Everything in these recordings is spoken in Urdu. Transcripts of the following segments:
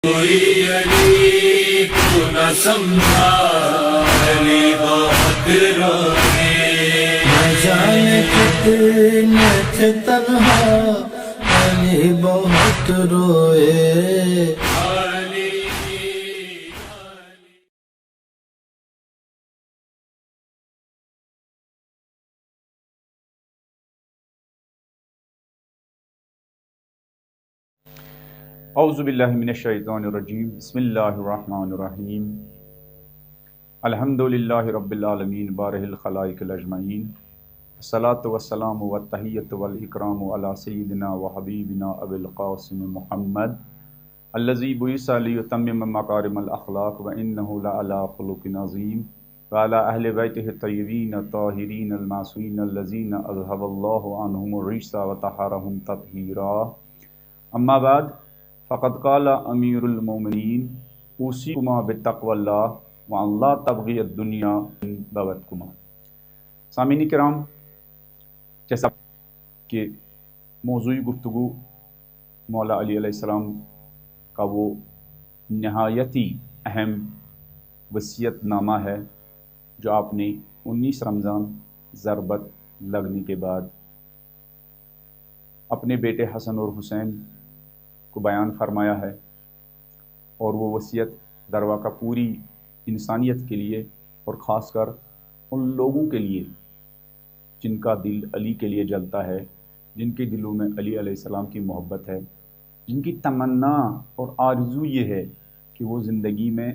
کوئی علی کو نہ سمجھا، علی بہت روئے، نہ جانے کتنے تھے تنہا، علی بہت روئے۔ اعوذ باللہ من الشیطان الرجیم، بسم اللہ الرحمن الرحیم۔ الحمدللہ رب العالمین بارہ الخلائق اجمعین، الصلاۃ والسلام والتحیۃ والاکرام علی سیدنا و حبیبنا ابی القاسم محمد الذی بعث لیتمم مکارم الاخلاق وانہ لعلی خلق عظیم، وعلی اہل بیتہ الطیبین الطاہرین المعصومین الذین اذھب اللہ عنہم الرجس وطہرہم تطہیرا۔ اما بعد، فقد قال امیر المومنین اوصیکما بتقوی اللہ وان لا تبغی الدنیا بغتکما۔ سامعین کرام، جیسا کہ موضوع گفتگو مولا علی علیہ السلام کا وہ نہایتی اہم وصیت نامہ ہے جو آپ نے 19 رمضان ضربت لگنے کے بعد اپنے بیٹے حسن اور حسین کو بیان فرمایا ہے، اور وہ وصیت درواقع پوری انسانیت کے لیے اور خاص کر ان لوگوں کے لیے جن کا دل علی کے لیے جلتا ہے، جن کے دلوں میں علی علیہ السلام کی محبت ہے، جن کی تمنا اور آرزو یہ ہے کہ وہ زندگی میں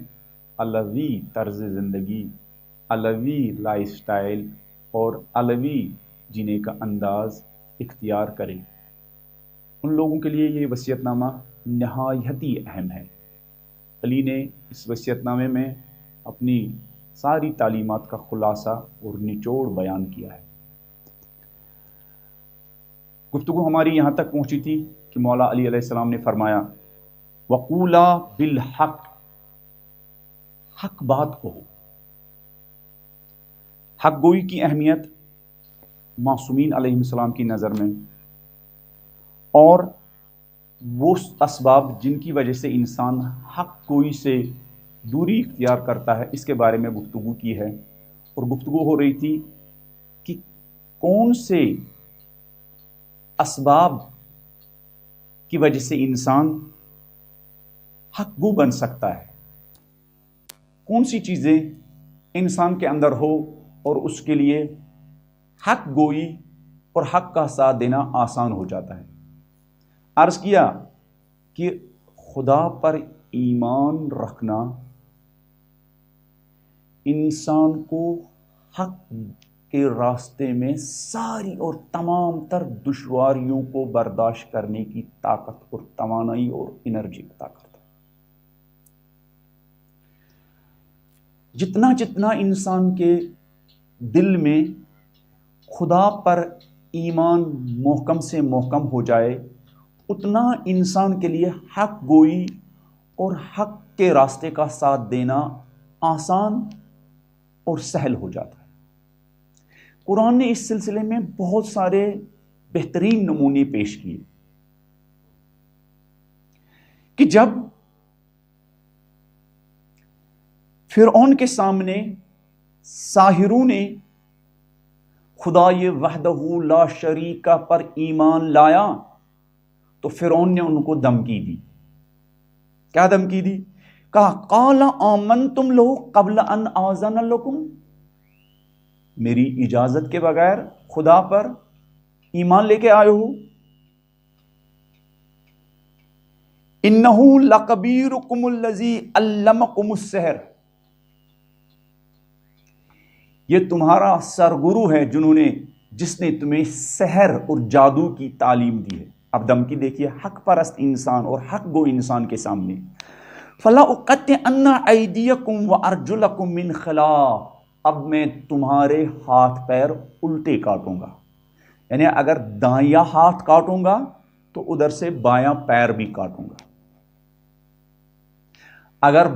علوی طرز زندگی، علوی لائف سٹائل اور علوی جینے کا انداز اختیار کریں۔ ان لوگوں کے لیے یہ وصیت نامہ نہایتی اہم ہے۔ علی نے اس وصیت نامے میں اپنی ساری تعلیمات کا خلاصہ اور نچوڑ بیان کیا ہے۔ گفتگو ہماری یہاں تک پہنچی تھی کہ مولا علی علیہ السلام نے فرمایا وقولا بالحق، حق بات کہو۔ حق گوئی کی اہمیت معصومین علیہ السلام کی نظر میں اور وہ اسباب جن کی وجہ سے انسان حق گوئی سے دوری اختیار کرتا ہے، اس کے بارے میں گفتگو کی ہے، اور گفتگو ہو رہی تھی کہ کون سے اسباب کی وجہ سے انسان حق گو بن سکتا ہے، کون سی چیزیں انسان کے اندر ہو اور اس کے لیے حق گوئی اور حق کا ساتھ دینا آسان ہو جاتا ہے۔ عرض کیا کہ خدا پر ایمان رکھنا انسان کو حق کے راستے میں ساری اور تمام تر دشواریوں کو برداشت کرنے کی طاقت اور توانائی اور انرجی عطا کرتا ہے۔ جتنا جتنا انسان کے دل میں خدا پر ایمان محکم سے محکم ہو جائے، اتنا انسان کے لیے حق گوئی اور حق کے راستے کا ساتھ دینا آسان اور سہل ہو جاتا ہے۔ قرآن نے اس سلسلے میں بہت سارے بہترین نمونے پیش کیے کہ جب فرعون کے سامنے ساحروں نے خدا یہ وحدہ لا شریک پر ایمان لایا تو فرعون نے ان کو دھمکی دی۔ کیا دھمکی دی؟ کہا قال آمنتم لہ قبل ان آذن لکم، میری اجازت کے بغیر خدا پر ایمان لے کے آئے ہو؟ انہ لکبیرکم الذی علمکم السحر، یہ تمہارا سرگرو ہے جس نے تمہیں سحر اور جادو کی تعلیم دی ہے۔ اب دھمکی دیکھیے حق پرست انسان اور حق گو انسان کے سامنے۔ فلا اقطعن ایدیکم وارجلکم من خلاف، اب میں تمہارے ہاتھ پیر الٹے کاٹوں گا، یعنی اگر دایاں ہاتھ کاٹوں گا تو ادھر سے بایاں پیر بھی کاٹوں گا، اگر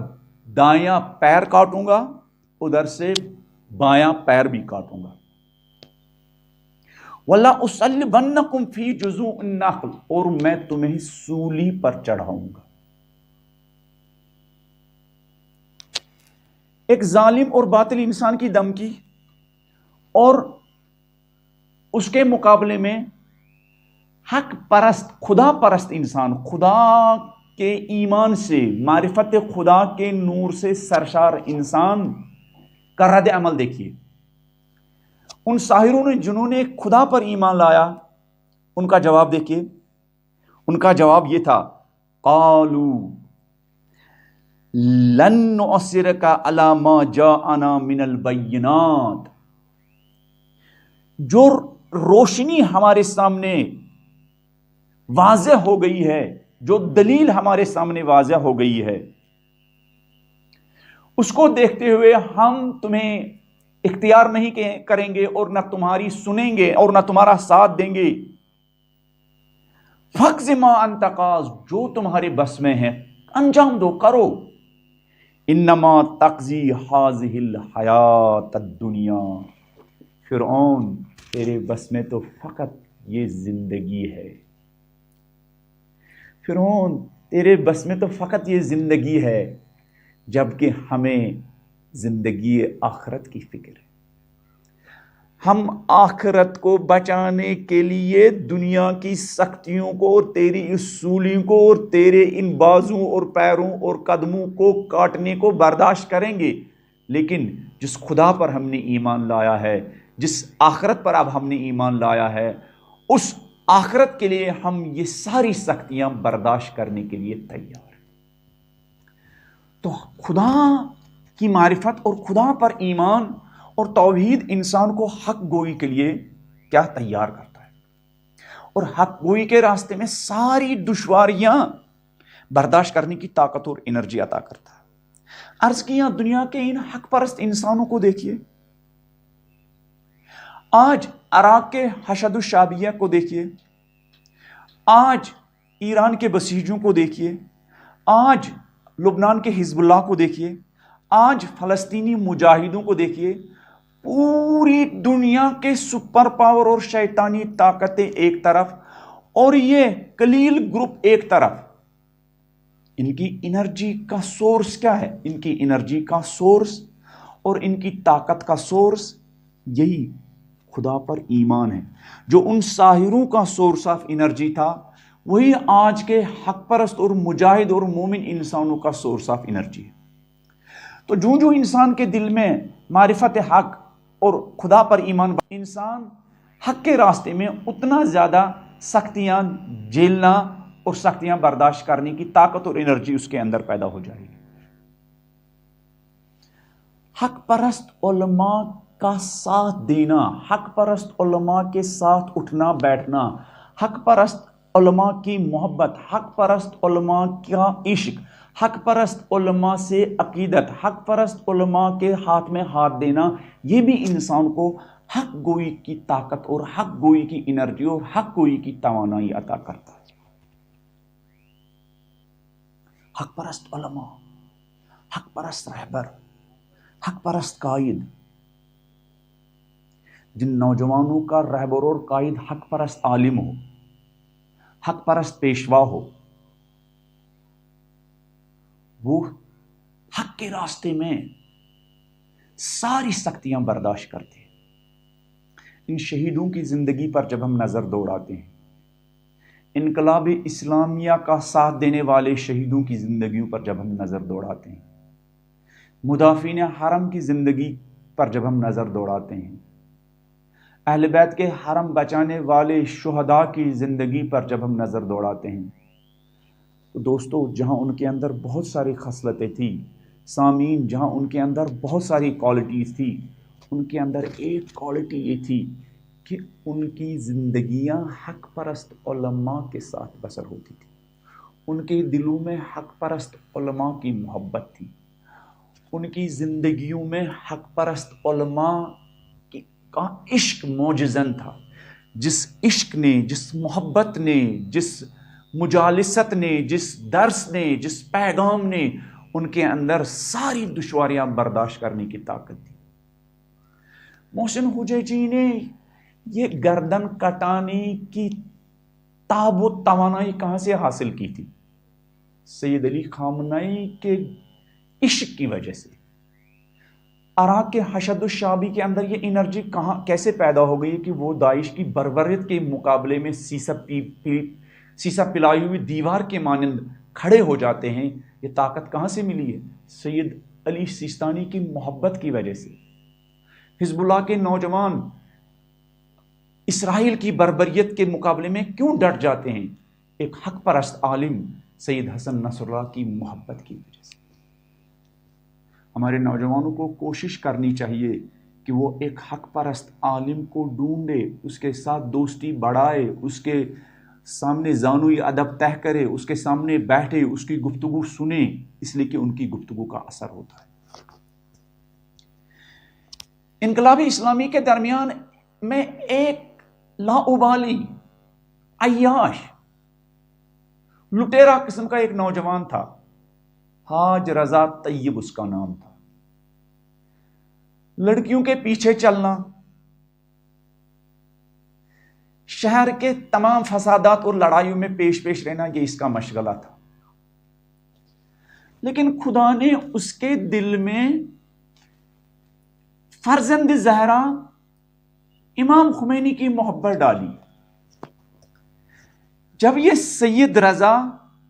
دایاں پیر کاٹوں گا ادھر سے بایاں پیر بھی کاٹوں گا۔ وَلَا أُصَلِّبَنَّكُمْ فِي جُذُوعِ النَّخْلِ، اور میں تمہیں سولی پر چڑھاؤں گا۔ ایک ظالم اور باطل انسان کی دھمکی اور اس کے مقابلے میں حق پرست خدا پرست انسان، خدا کے ایمان سے، معرفت خدا کے نور سے سرشار انسان کا رد عمل دیکھیے۔ ان ساحروں نے جنہوں نے خدا پر ایمان لایا، ان کا جواب دیکھیے۔ ان کا جواب یہ تھا، قالوا لن نؤثرک علی ما جاءنا من البینات، جو روشنی ہمارے سامنے واضح ہو گئی ہے، جو دلیل ہمارے سامنے واضح ہو گئی ہے، اس کو دیکھتے ہوئے ہم تمہیں اختیار نہیں کریں گے اور نہ تمہاری سنیں گے اور نہ تمہارا ساتھ دیں گے۔ فَقْضِ مَا أَنْتَ قَاضٍ، جو تمہارے بس میں ہے انجام دو، کرو۔ انما تقضی هذه الحیات الدنیا، فرعون تیرے بس میں تو فقط یہ زندگی ہے، فرعون تیرے بس میں تو فقط یہ زندگی ہے، جبکہ ہمیں زندگی آخرت کی فکر ہے۔ ہم آخرت کو بچانے کے لیے دنیا کی سختیوں کو اور تیری اس سولی کو اور تیرے ان بازوں اور پیروں اور قدموں کو کاٹنے کو برداشت کریں گے، لیکن جس خدا پر ہم نے ایمان لایا ہے، جس آخرت پر اب ہم نے ایمان لایا ہے، اس آخرت کے لیے ہم یہ ساری سختیاں برداشت کرنے کے لیے تیار ہیں۔ تو خدا کی معرفت اور خدا پر ایمان اور توحید انسان کو حق گوئی کے لیے کیا تیار کرتا ہے، اور حق گوئی کے راستے میں ساری دشواریاں برداشت کرنے کی طاقت اور انرجی عطا کرتا ہے۔ عرض کیا، دنیا کے ان حق پرست انسانوں کو دیکھیے، آج عراق کے حشد الشعبیہ کو دیکھیے، آج ایران کے بسیجوں کو دیکھیے، آج لبنان کے حزب اللہ کو دیکھیے، آج فلسطینی مجاہدوں کو دیکھیے، پوری دنیا کے سپر پاور اور شیطانی طاقتیں ایک طرف اور یہ قلیل گروپ ایک طرف، ان کی انرجی کا سورس کیا ہے؟ ان کی انرجی کا سورس اور ان کی طاقت کا سورس یہی خدا پر ایمان ہے۔ جو ان ساحروں کا سورس آف انرجی تھا، وہی آج کے حق پرست اور مجاہد اور مومن انسانوں کا سورس آف انرجی ہے۔ تو جو انسان کے دل میں معرفت حق اور خدا پر ایمان، انسان حق کے راستے میں اتنا زیادہ سختیاں جھیلنا اور سختیاں برداشت کرنے کی طاقت اور انرجی اس کے اندر پیدا ہو جائے گی۔ حق پرست علماء کا ساتھ دینا، حق پرست علماء کے ساتھ اٹھنا بیٹھنا، حق پرست علماء کی محبت، حق پرست علماء کا عشق، حق پرست علماء سے عقیدت، حق پرست علماء کے ہاتھ میں ہاتھ دینا، یہ بھی انسان کو حق گوئی کی طاقت اور حق گوئی کی انرجی اور حق گوئی کی توانائی عطا کرتا ہے۔ حق پرست علماء، حق پرست رہبر، حق پرست قائد، جن نوجوانوں کا رہبر اور قائد حق پرست عالم ہو، حق پرست پیشوا ہو، وہ حق کے راستے میں ساری سختیاں برداشت کرتے ہیں۔ ان شہیدوں کی زندگی پر جب ہم نظر دوڑاتے ہیں، انقلاب اسلامیہ کا ساتھ دینے والے شہیدوں کی زندگیوں پر جب ہم نظر دوڑاتے ہیں، مدافعین حرم کی زندگی پر جب ہم نظر دوڑاتے ہیں، اہل بیت کے حرم بچانے والے شہداء کی زندگی پر جب ہم نظر دوڑاتے ہیں، تو دوستو، جہاں ان کے اندر بہت ساری خصلتیں تھیں، سامعین، جہاں ان کے اندر بہت ساری کوالٹیز تھی، ان کے اندر ایک کوالٹی یہ تھی کہ ان کی زندگیاں حق پرست علماء کے ساتھ بسر ہوتی تھی۔ ان کے دلوں میں حق پرست علماء کی محبت تھی، ان کی زندگیوں میں حق پرست علماء کا عشق موجزن تھا۔ جس عشق نے، جس محبت نے، جس مجالست نے، جس درس نے، جس پیغام نے ان کے اندر ساری دشواریاں برداشت کرنے کی طاقت دی۔ محسن حجیجی نے یہ گردن کٹانے کی تاب و توانائی کہاں سے حاصل کی تھی؟ سید علی خامنئی کے عشق کی وجہ سے، عراق کے حشد الشعبی کے اندر یہ انرجی کیسے پیدا ہو گئی کہ وہ داعش کی بربریت کے مقابلے میں سیسا پلائی ہوئی دیوار کے مانند کھڑے ہو جاتے ہیں؟ یہ طاقت کہاں سے ملی ہے؟ سید علی سیستانی کی محبت کی وجہ سے۔ حزب اللہ کے نوجوان اسرائیل کی بربریت کے مقابلے میں کیوں ڈٹ جاتے ہیں؟ ایک حق پرست عالم سید حسن نصر اللہ کی محبت کی وجہ سے۔ ہمارے نوجوانوں کو کوشش کرنی چاہیے کہ وہ ایک حق پرست عالم کو ڈھونڈے، اس کے ساتھ دوستی بڑھائے، اس کے سامنے زانوی ادب طے کرے، اس کے سامنے بیٹھے، اس کی گفتگو سنے، اس لیے کہ ان کی گفتگو کا اثر ہوتا ہے۔ انقلاب اسلامی کے درمیان میں ایک لاابالی، عیاش، لٹیرا قسم کا ایک نوجوان تھا، حاج رضا طیب اس کا نام تھا۔ لڑکیوں کے پیچھے چلنا، شہر کے تمام فسادات اور لڑائیوں میں پیش رہنا، یہ اس کا مشغلہ تھا۔ لیکن خدا نے اس کے دل میں فرزند زہرا امام خمینی کی محبت ڈالی۔ جب یہ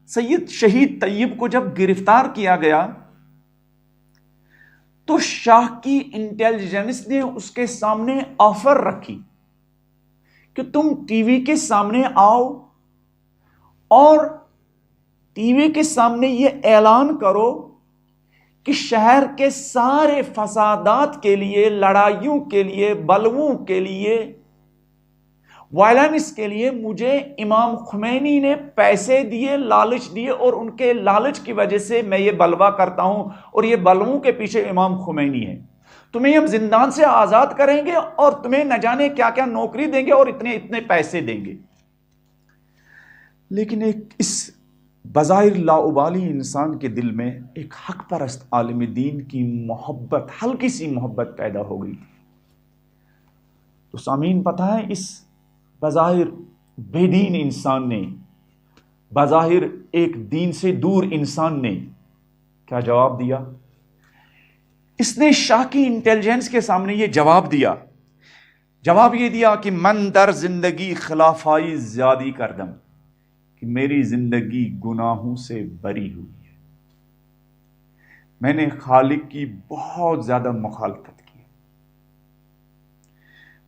سید شہید طیب کو جب گرفتار کیا گیا تو شاہ کی انٹیلیجنس نے اس کے سامنے آفر رکھی کہ تم ٹی وی کے سامنے آؤ اور ٹی وی کے سامنے یہ اعلان کرو کہ شہر کے سارے فسادات کے لیے، لڑائیوں کے لیے، بلووں کے لیے، وائلنس کے لیے مجھے امام خمینی نے پیسے دیے، لالچ دیے، اور ان کے لالچ کی وجہ سے میں یہ بلوا کرتا ہوں، اور یہ بلووں کے پیچھے امام خمینی ہے۔ تمہیں ہم زندان سے آزاد کریں گے اور تمہیں نہ جانے کیا کیا نوکری دیں گے اور اتنے پیسے دیں گے۔ لیکن اس بظاہر لاابالی انسان کے دل میں ایک حق پرست عالم دین کی محبت، ہلکی سی محبت پیدا ہو گئی۔ تو سامعین، پتہ ہے اس بظاہر بے دین انسان نے، بظاہر ایک دین سے دور انسان نے کیا جواب دیا؟ اس نے شاہ کی انٹیلیجنس کے سامنے یہ جواب دیا، جواب یہ دیا کہ من در زندگی خلافائی زیادی کردم، کہ میری زندگی گناہوں سے بری ہوئی ہے، میں نے خالق کی بہت زیادہ مخالفت کی،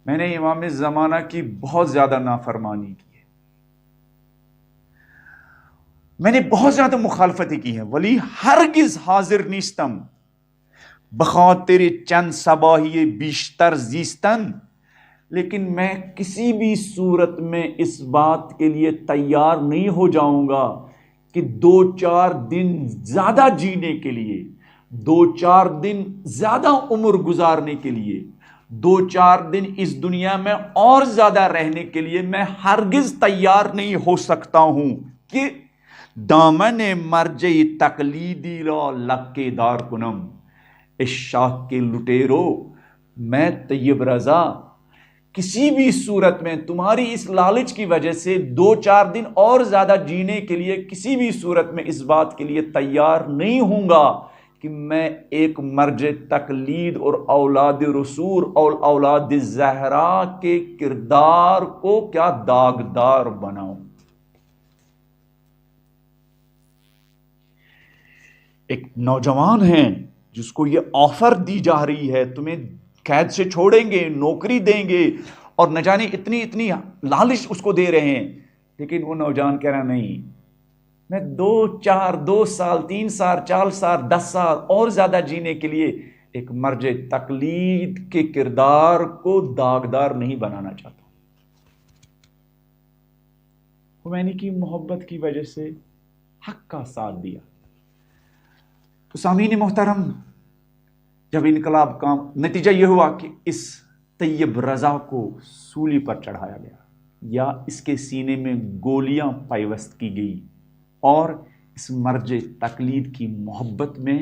میں نے امام زمانہ کی بہت زیادہ نافرمانی کی ہے، میں نے بہت زیادہ مخالفتیں کی ہیں، ولی ہرگز حاضر نیستم بخاطر چند صباحی بیشتر زیستن، لیکن میں کسی بھی صورت میں اس بات کے لیے تیار نہیں ہو جاؤں گا کہ 2-4 دن زیادہ جینے کے لیے، 2-4 دن زیادہ عمر گزارنے کے لیے، 2-4 دن اس دنیا میں اور زیادہ رہنے کے لیے میں ہرگز تیار نہیں ہو سکتا ہوں کہ دامن مرجع تقلیدی را لکے دار کنم۔ اس شاہ کے لٹیرو، میں طیب رضا کسی بھی صورت میں تمہاری اس لالچ کی وجہ سے 2-4 دن اور زیادہ جینے کے لیے کسی بھی صورت میں اس بات کے لیے تیار نہیں ہوں گا کہ میں ایک مرجع تقلید اور اولاد رسول اور اولاد زہرا کے کردار کو کیا داغدار بناؤں۔ ایک نوجوان ہیں جس کو یہ آفر دی جا رہی ہے، تمہیں قید سے چھوڑیں گے، نوکری دیں گے، اور نہ جانے اتنی لالچ اس کو دے رہے ہیں، لیکن وہ نوجوان کہہ رہا نہیں، میں 2 سال 3 سال 4 سال 10 سال اور زیادہ جینے کے لیے ایک مرجع تقلید کے کردار کو داغدار نہیں بنانا چاہتا۔ خمینی کی محبت کی وجہ سے حق کا ساتھ دیا۔ تو سامعین محترم، جب انقلاب کا نتیجہ یہ ہوا کہ اس طیب رضا کو سولی پر چڑھایا گیا یا اس کے سینے میں گولیاں پیوست کی گئی، اور اس مرجع تقلید کی محبت میں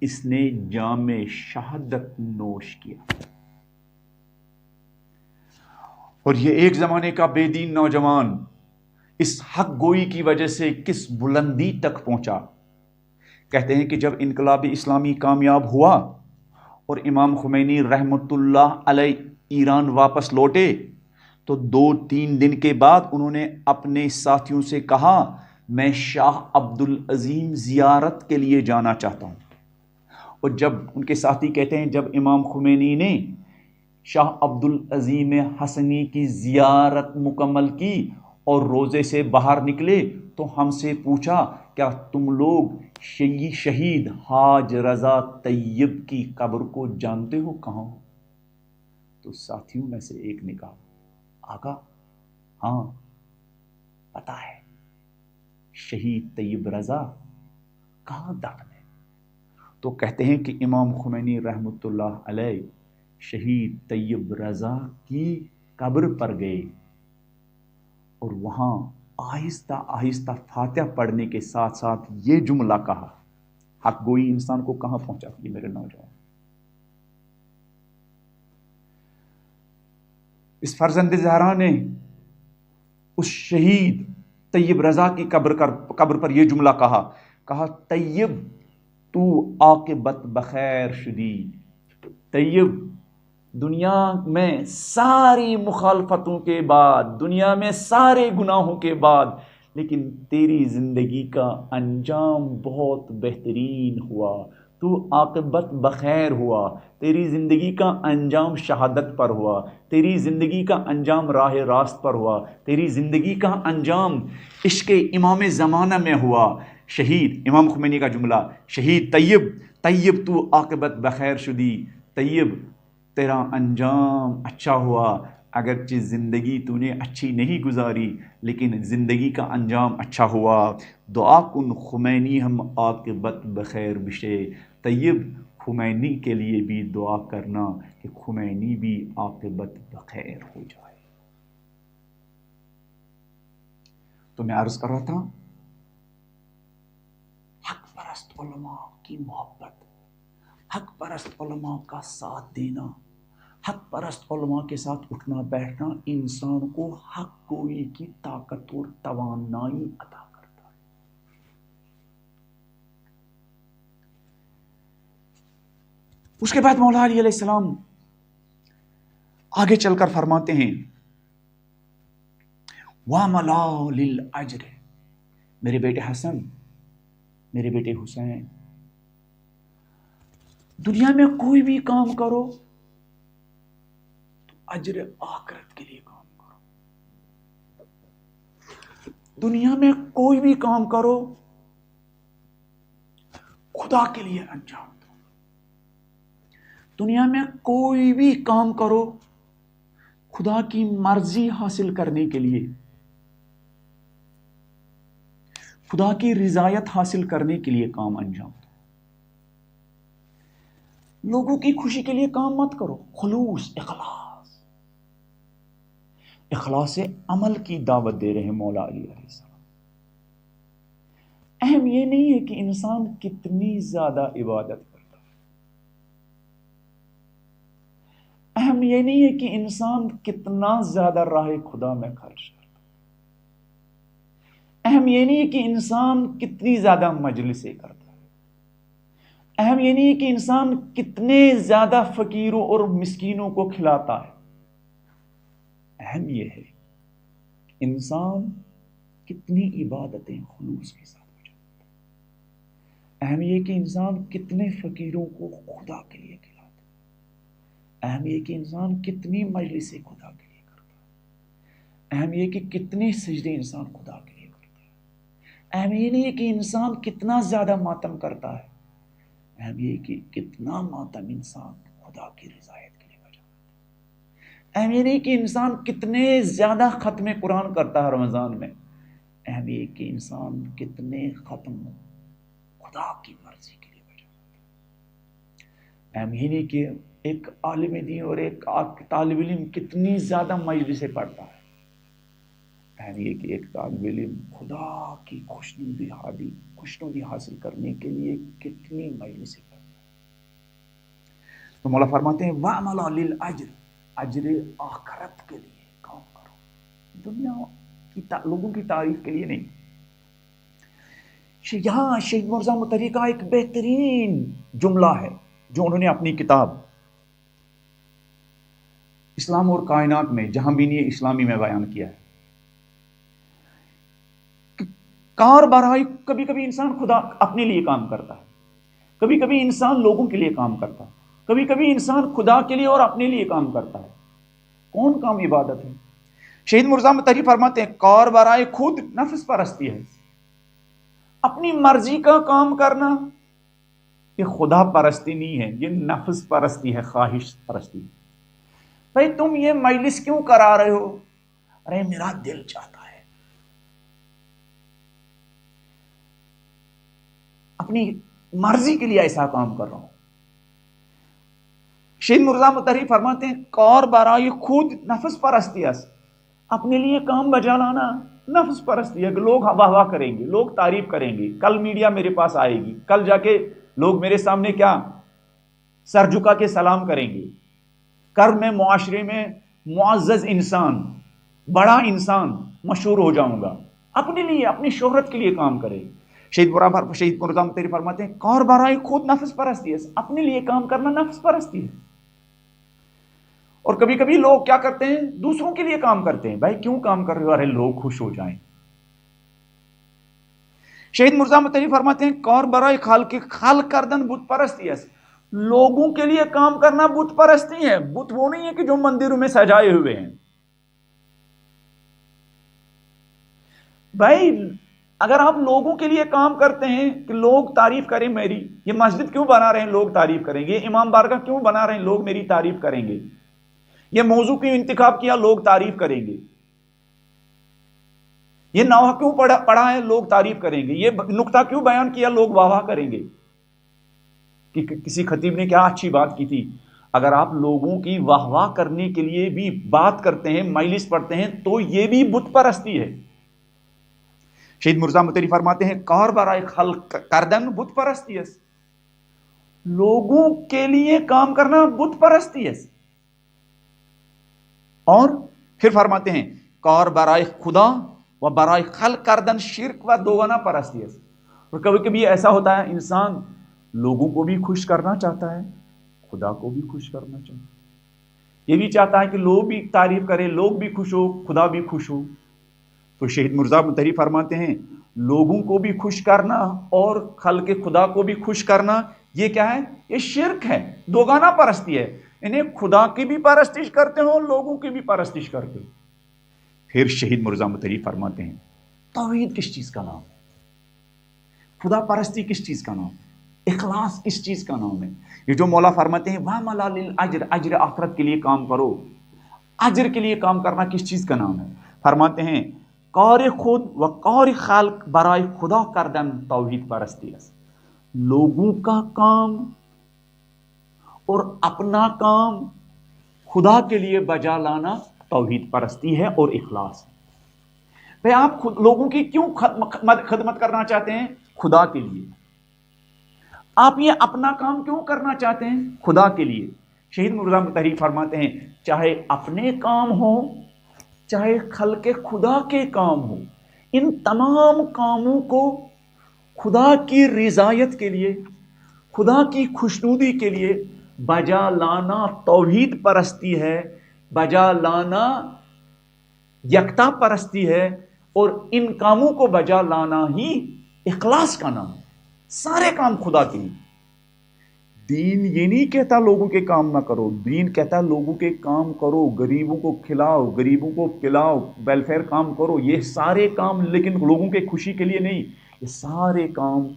اس نے جام شہادت نوش کیا، اور یہ ایک زمانے کا بے دین نوجوان اس حق گوئی کی وجہ سے کس بلندی تک پہنچا۔ کہتے ہیں کہ جب انقلاب اسلامی کامیاب ہوا اور امام خمینی رحمۃ اللہ علیہ ایران واپس لوٹے تو 2-3 دن کے بعد انہوں نے اپنے ساتھیوں سے کہا میں شاہ عبد العظیم زیارت کے لیے جانا چاہتا ہوں. اور جب ان کے ساتھی کہتے ہیں جب امام خمینی نے شاہ عبد العظیم حسنی کی زیارت مکمل کی اور روزے سے باہر نکلے تو ہم سے پوچھا کیا تم لوگ شہید حاج رضا طیب کی قبر کو جانتے ہو کہاں ہو؟ تو ساتھیوں میں سے ایک نے کہا آقا ہاں پتا ہے شہید طیب رضا کہاں دفن ہے. تو کہتے ہیں کہ امام خمینی رحمۃ اللہ علیہ شہید طیب رضا کی قبر پر گئے اور وہاں آہستہ آہستہ فاتحہ پڑھنے کے ساتھ ساتھ یہ جملہ کہا. حق گوئی انسان کو کہاں پہنچاتی ہے میرے نوجوان. اس فرزند زہرا نے اس شہید طیب رضا کی قبر پر یہ جملہ کہا طیب تو عاقبت بخیر شدی. طیب دنیا میں ساری مخالفتوں کے بعد دنیا میں سارے گناہوں کے بعد لیکن تیری زندگی کا انجام بہت بہترین ہوا. تو عاقبت بخیر ہوا. تیری زندگی کا انجام شہادت پر ہوا. تیری زندگی کا انجام راہ راست پر ہوا. تیری زندگی کا انجام عشق امام زمانہ میں ہوا. شہید امام خمینی کا جملہ شہید طیب تو عاقبت بخیر شدی. طیب تیرا انجام اچھا ہوا. اگرچہ زندگی تو نے اچھی نہیں گزاری لیکن زندگی کا انجام اچھا ہوا. دعا کن خمینی ہم عاقبت بخیر بشے. طیب خمینی کے لیے بھی دعا کرنا کہ خمینی بھی عاقبت بخیر ہو جائے. تو میں عرض کر رہا تھا حق پرست علماء کی محبت، حق پرست علماء کا ساتھ دینا، حق پرست علماء کے ساتھ اٹھنا بیٹھنا انسان کو حق گوئی کی طاقت اور توانائی عطا کرتا ہے. اس کے بعد مولا علی علیہ السلام آگے چل کر فرماتے ہیں وَمَلَا لِلْأَجْرِ، میرے بیٹے حسن، میرے بیٹے حسین، دنیا میں کوئی بھی کام کرو تو اجر آخرت کے لیے کام کرو. دنیا میں کوئی بھی کام کرو خدا کے لیے انجام دو. دنیا میں کوئی بھی کام کرو خدا کی مرضی حاصل کرنے کے لیے، خدا کی رضایت حاصل کرنے کے لیے کام انجام دو. لوگوں کی خوشی کے لیے کام مت کرو. خلوص، اخلاص عمل کی دعوت دے رہے ہیں مولا علی علیہ السلام. اہم یہ نہیں ہے کہ انسان کتنی زیادہ عبادت کرتا ہے، اہم یہ نہیں ہے کہ انسان کتنا زیادہ راہ خدا میں خرچ کرتا ہے، اہم یہ نہیں ہے کہ انسان کتنی زیادہ مجلسیں کرتا ہے، اہم یہ نہیں ہے کہ انسان کتنے زیادہ فقیروں اور مسکینوں کو کھلاتا ہے. اہم یہ ہے کہ انسان کتنی عبادتیں خلوص کے ساتھ کرتا ہے. اہم یہ کہ انسان کتنے فقیروں کو خدا کے لیے کھلاتا ہے. اہم یہ کہ انسان کتنی مجلسیں خدا کے لیے کرتا ہے. اہم یہ کہ کتنے سجدے انسان خدا کے لیے کرتا ہے. اہم یہ نہیں ہے کہ انسان کتنا زیادہ ماتم کرتا ہے، اہم یہ کہ کتنا ماتم انسان خدا کی رضایت کے لیے بجاتا ہے. اہم یہ نہیں کہ انسان کتنے زیادہ ختم قرآن کرتا ہے رمضان میں، اہم یہ کہ انسان کتنے ختم خدا کی مرضی کے لیے بجاتا ہے. اہم یہ نہیں کہ ایک عالم دین اور ایک طالب علم کتنی زیادہ مجلسیں پڑھتا ہے، اہم یہ کہ ایک طالب علم خدا کی خوشنودی حاصل کرنے کے لیے کتنی مجلسیں کرتا ہے. تو مولا فرماتے ہیں وَعْمَلَا لِلْأَجْرِ، اجر آخرت کے لیے کام کرو، دنیا کی لوگوں کی تعریف کے لیے نہیں. یہاں شیخ مرزا متحری کا ایک بہترین جملہ ہے جو انہوں نے اپنی کتاب اسلام اور کائنات میں جہاں بینی اسلامی میں بیان کیا ہے. کار برائی کبھی کبھی انسان خدا اپنے لیے کام کرتا ہے, کبھی کبھی انسان لوگوں کے لیے کام کرتا ہے, کبھی کبھی انسان خدا کے لیے اور اپنے لیے کام کرتا ہے. کون کام عبادت ہے؟ شہید مرزا مطہری فرماتے ہیں کار برائے خود نفس پرستی ہے. اپنی مرضی کا کام کرنا یہ خدا پرستی نہیں ہے, یہ نفس پرستی ہے, خواہش پرستی. بھائی تم یہ مجلس کیوں کرا رہے ہو؟ ارے میرا دل چاہتا ہے, اپنی مرضی کے لیے ایسا کام کر رہا ہوں. شہید مرزا مطہری فرماتے ہیں کار برائے خود نفس پرستی ہے. اپنے لیے کام بجا لانا نفس پرستی ہے کہ لوگ واہ واہ کریں گے, لوگ تعریف کریں گے, کل میڈیا میرے پاس آئے گی, کل جا کے لوگ میرے سامنے کیا سر جھکا کے سلام کریں گے, کر میں معاشرے میں معزز انسان, بڑا انسان مشہور ہو جاؤں گا. اپنے لیے اپنی شہرت کے لیے کام کرے. شہید مرزا مطہری فرماتے ہیں کار برائے خود نفس پرستی ہے. اپنے لیے کام کرنا نفس پرستی ہے. اور کبھی کبھی لوگ کیا کرتے ہیں دوسروں کے لیے کام کرتے ہیں. بھائی کیوں کام کر رہے ہو؟ ارے لوگ خوش ہو جائیں. شہید مرزا مطہری فرماتے ہیں کار برائے خالق کردن بت پرستی ہے. لوگوں کے لیے کام کرنا بت پرستی ہے. بت وہ نہیں ہے کہ جو مندروں میں سجائے ہوئے ہیں. بھائی اگر آپ لوگوں کے لیے کام کرتے ہیں کہ لوگ تعریف کریں میری, یہ مسجد کیوں بنا رہے ہیں لوگ تعریف کریں گے, یہ امام بارگاہ کیوں بنا رہے ہیں لوگ میری تعریف کریں گے, یہ موضوع کیوں انتخاب کیا لوگ تعریف کریں گے, یہ نوحہ کیوں پڑھا ہے لوگ تعریف کریں گے, یہ نقطہ کیوں بیان کیا لوگ واہ واہ کریں گے. کہ کسی خطیب نے کیا اچھی بات کی تھی, اگر آپ لوگوں کی واہ واہ کرنے کے لیے بھی بات کرتے ہیں, مجلس پڑھتے ہیں, تو یہ بھی بت پرستی ہے. شہید مرزا مطہری فرماتے ہیں کار برائے خلق کردن بت پرستی ہے. لوگوں کے لیے کام کرنا بت پرستی ہے. اور پھر فرماتے ہیں کار برائے خدا و برائے خلق کردن شرک و دوگانا پرستی ہے. اور کبھی کبھی ایسا ہوتا ہے انسان لوگوں کو بھی خوش کرنا چاہتا ہے, خدا کو بھی خوش کرنا چاہتا ہے. یہ بھی چاہتا ہے کہ لوگ بھی تعریف کریں, لوگ بھی خوش ہو, خدا بھی خوش ہو. تو شہید مرزا مطہری فرماتے ہیں لوگوں کو بھی خوش کرنا اور خلق خدا کو بھی خوش کرنا یہ کیا ہے؟ یہ شرک ہے, دوگانا پرستی ہے. انہیں خدا کی بھی پرستش کرتے ہو, لوگوں کی بھی پرستش کرتے ہو. پھر شہید مرزا مطہری فرماتے ہیں توحید کس چیز کا نام ہے؟ خدا پرستی کس چیز کا نام ہے؟ اخلاص کس چیز کا نام ہے؟ یہ جو مولا فرماتے ہیں وَعْمَلَ لِلْأَجْرِ, اجر آخرت کے لیے کام کرو. اجر کے لیے کام کرنا کس چیز کا نام ہے؟ فرماتے ہیں کار خود و کار خلق برائے خدا کردن توحید پرستی ہے. لوگوں کا کام اور اپنا کام خدا کے لیے بجا لانا توحید پرستی ہے اور اخلاص. بھئی آپ لوگوں کی کیوں خدمت کرنا چاہتے ہیں؟ خدا کے لیے. آپ یہ اپنا کام کیوں کرنا چاہتے ہیں؟ خدا کے لیے. شہید مرزا مطہری فرماتے ہیں چاہے اپنے کام ہو چاہے خلق خدا کے کام ہو, ان تمام کاموں کو خدا کی رضایت کے لیے, خدا کی خوشنودی کے لیے بجا لانا توحید پرستی ہے, بجا لانا یکتا پرستی ہے, اور ان کاموں کو بجا لانا ہی اخلاص کا نام ہے. سارے کام خدا کے لیے. دین یہ نہیں کہتا لوگوں کے کام نہ کرو, دین کہتا لوگوں کے کام کرو, غریبوں کو کھلاؤ, غریبوں کو پلاؤ, ویلفیئر کام کرو. یہ سارے کام لیکن لوگوں کے خوشی کے لیے نہیں, یہ سارے کام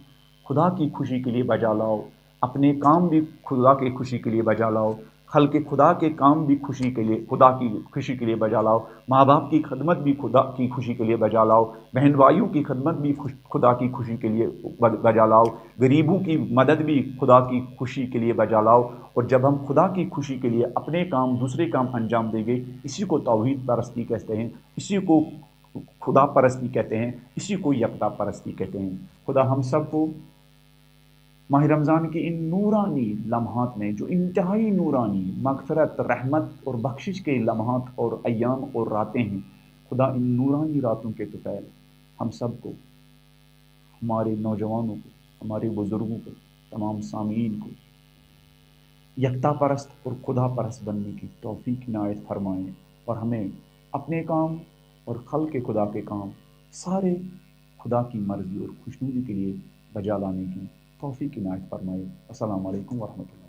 خدا کی خوشی کے لیے بجا لاؤ. اپنے کام بھی خدا کی خوشی کے لیے بجا لاؤ, خلق خدا کے کام بھی خوشی کے لیے, خدا کی خوشی کے لیے بجا لاؤ. ماں باپ کی خدمت بھی خدا کی خوشی کے لیے بجا لاؤ, بہن بھائیوں کی خدمت بھی خدا کی خوشی کے لیے بجا لاؤ, غریبوں کی مدد بھی خدا کی خوشی کے لیے بجا لاؤ. اور جب ہم خدا کی خوشی کے لیے اپنے کام دوسرے کام انجام دیں گے, اسی کو توحید پرستی کہتے ہیں, اسی کو خدا پرستی کہتے ہیں, اسی کو یکتا پرستی کہتے ہیں. خدا ہم سب کو ماہ رمضان کی ان نورانی لمحات میں, جو انتہائی نورانی مغفرت, رحمت اور بخشش کے لمحات اور ایام اور راتیں ہیں, خدا ان نورانی راتوں کے طفیل ہم سب کو, ہمارے نوجوانوں کو, ہمارے بزرگوں کو, تمام سامعین کو یکتا پرست اور خدا پرست بننے کی توفیق عنایت فرمائیں، اور ہمیں اپنے کام اور خلق خدا کے کام سارے خدا کی مرضی اور خوشنودی کے لیے بجا لانے کی توفیق عنایت فرمائے۔ السلام علیکم ورحمۃ اللہ۔